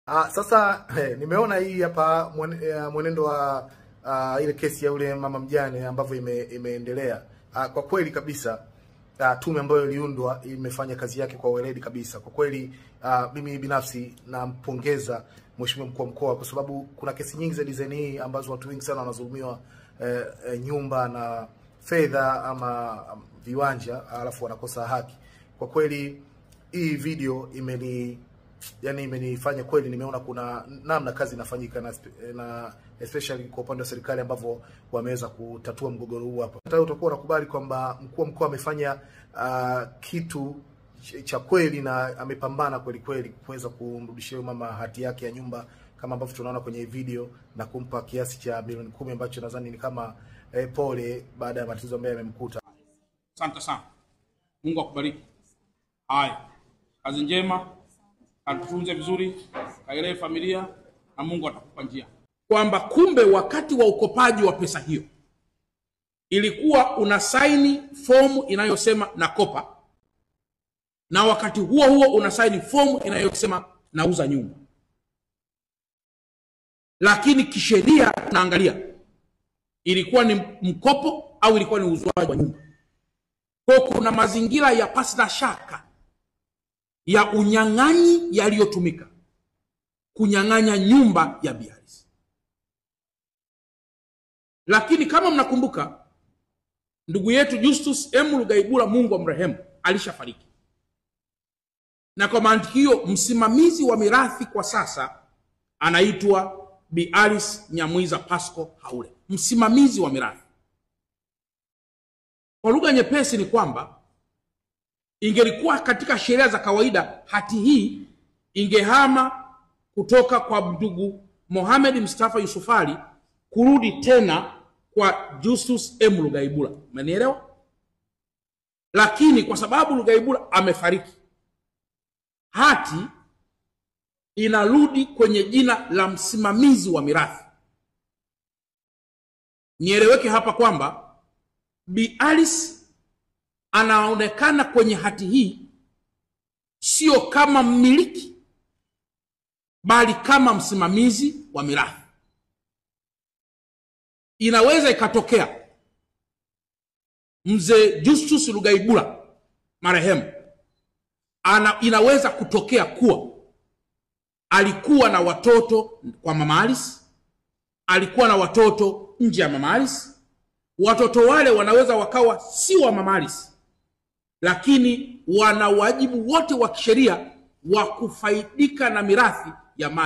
Sasa nimeona hii hapa mwenendo wa ile kesi ya ule mama mjane ambavyo imeendelea. Kwa kweli kabisa tume ambayo iliundwa imefanya kazi yake kwa weledi kabisa. Kwa kweli mimi binafsi nampongeza Mheshimiwa Mkuu wa Mkoa kwa sababu kuna kesi nyingi za design hii ambazo watu wengi sana wanadhulumiwa nyumba na fedha ama viwanja alafu wanakosa haki. Kwa kweli hii video imenifanya kweli nimeona kuna namna kazi inafanyika na especially kwa upande wa serikali ambavyo wameweza kutatua mgogoro huu hapa. Hata utakuwa unakubali kwamba mkuu wa mkoa amefanya kitu cha kweli na amepambana kweli kweli kuweza kumrudishia mama hati yake ya nyumba kama ambavyo tunaona kwenye video na kumpa kiasi cha milioni 10 ambacho nadhani ni kama pole baada ya matatizo ambayo yamemkuta. Asante sana. Mungu akubariki. Haya. Kazi njema. Atutunze vizuri, kaelewe familia na Mungu atakupa njia. Kwamba kumbe wakati wa ukopaji wa pesa hiyo ilikuwa unasaini fomu inayosema nakopa, na wakati huo huo unasaini fomu inayosema nauza nyumba. Lakini kisheria tunaangalia ilikuwa ni mkopo au ilikuwa ni uuzwaji wa nyumba. Kwa kuna mazingira ya pasi na shaka ya unyang'anyi yaliyotumika kunyang'anya nyumba ya Bi Alice. Lakini kama mnakumbuka, ndugu yetu Justus M. Lugaibula, Mungu amrehemu, alishafariki. Na kwa mantiki hiyo msimamizi wa mirathi kwa sasa anaitwa Bi Alice Nyamwiza Pasco Haule, msimamizi wa mirathi. Kwa lugha nyepesi ni kwamba ingelikuwa katika sheria za kawaida hati hii ingehama kutoka kwa ndugu Mohamed Mustafa Yusufali kurudi tena kwa Justus M. Lugaibula. Umenielewa? Lakini kwa sababu Lugaibula amefariki, hati inarudi kwenye jina la msimamizi wa mirathi. Nieleweke hapa kwamba Bi Alice anaonekana kwenye hati hii sio kama mmiliki bali kama msimamizi wa mirathi. Inaweza ikatokea mzee Justus Lugaibula marehemu inaweza kutokea kuwa alikuwa na watoto kwa mama Alice, alikuwa na watoto nje ya mama Alice. Watoto wale wanaweza wakawa si wa mama Alice, lakini wana wajibu wote wa kisheria wa kufaidika na mirathi ya mali.